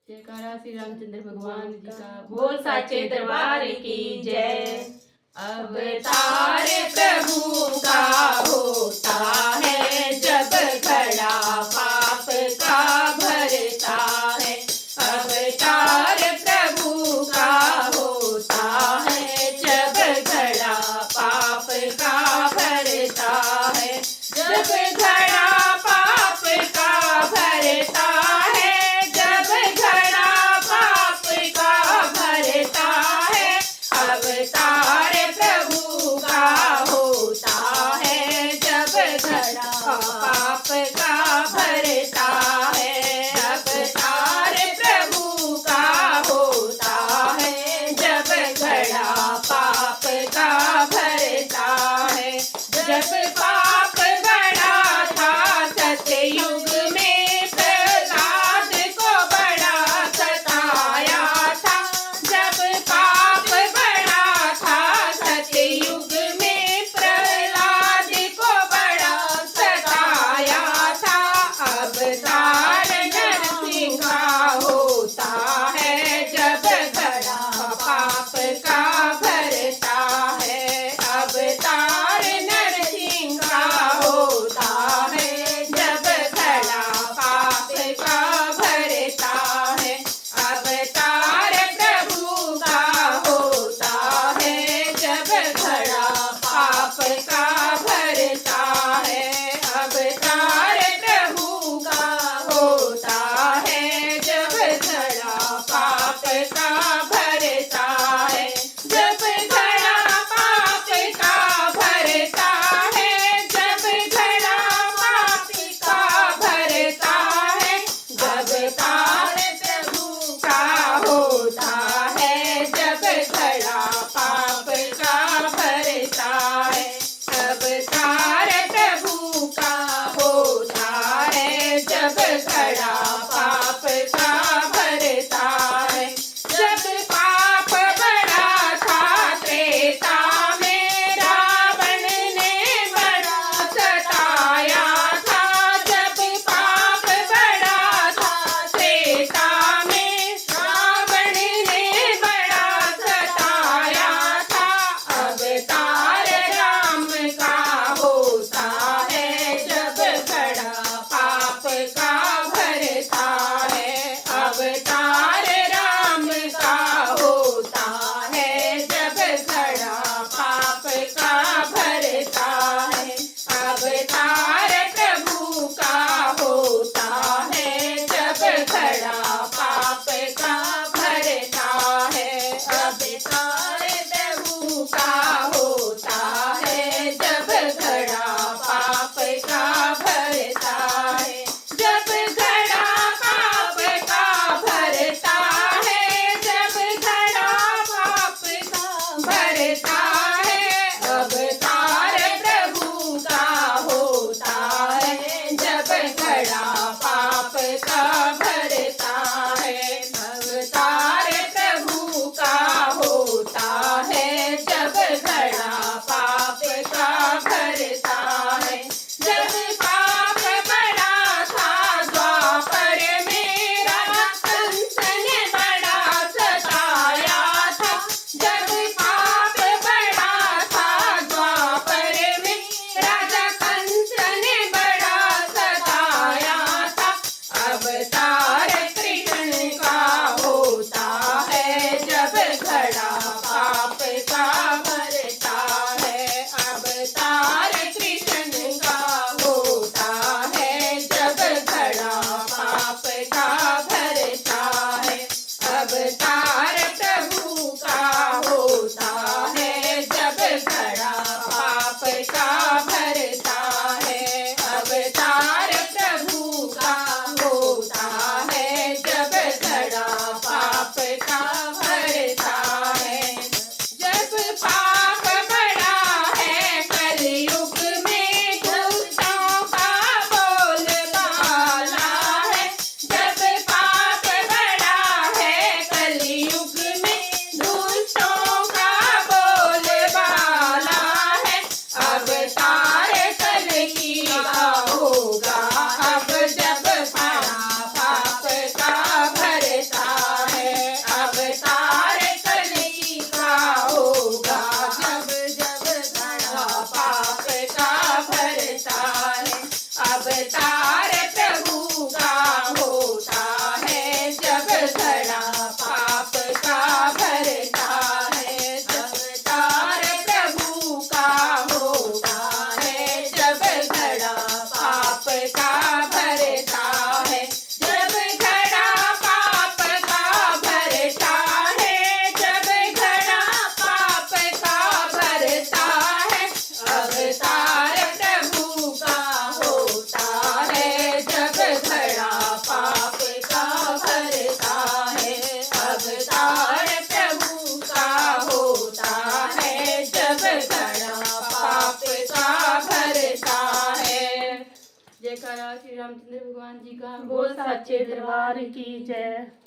जयकारा श्री रामचंद्र भगवान जी का। बोल साचे दरबार की जय। अवतार प्रभु का होता है जब घड़ा पाप का भरता है। अवतार प्रभु का होता है जब घड़ा पाप का भरता है। जब घड़ा पाप का भरता है, जब घड़ा पाप का भरता है, अवतार प्रभु का होता है जब घड़ा पाप का भरता है। अवतार प्रभु का होता है जब घड़ा पाप का भरता है। जब पाप बड़ा था सतयुग में, प्रहलाद को बड़ा सताया था। जब पाप बड़ा था सतयुग में, प्रहलाद को बड़ा सताया था। अवतार नरसिंह का होता है जब घड़ा पाप का भरता है। अवतार नरसिंह का होता है जब घड़ा पाप का भरता है। अवतार प्रभु का होता है जब घड़ा पाप का भरता है। अवतार प्रभु का होता है जब घड़ा पाप का भरता है। जब घड़ा पाप का भरता है, जब घड़ा पाप का भरता है, अवतार प्रभु का होता है जब घड़ा पाप का भरता है। अवतार प्रभु का होता है जब घड़ा पाप का भरता है। जब पाप बड़ा था त्रेता में, रावण ने बड़ा सताया था। जब पाप बड़ा था त्रेता में, रावण ने बड़ा सताया था। अवतार राम का होता है जब घड़ा पाप का भरता है। अवतार राम का होता है जब घड़ा पाप का भरता है। अवतार प्रभु का होता है जब घड़ा पाप का भरता है। अवतार प्रभु का होता है जब घड़ा पाप का भरता है। जब घड़ा पाप का भरता है, जब घड़ा पाप का भरता है, अवतार प्रभु का होता है जब घड़ा पाप का भरता है। अवतार प्रभु का होता है जब घड़ा पाप का भरता है। जब पाप बड़ा था द्वापर में, राजा कंस ने बड़ा सताया था। जब पाप बड़ा था द्वापर में, राजा कंस ने बड़ा सताया था। अवतार कृष्ण का होता है जब घड़ा पाप का भरता है। अवतार कृष्ण का होता है जब घड़ा पाप का भरता है। अवतार प्रभु का होता है जब घड़ा पाप का भरता है। अवतार प्रभु का होता जयकारा श्री रामचंद्र भगवान जी का। बोल सच्चे दरबार की जय।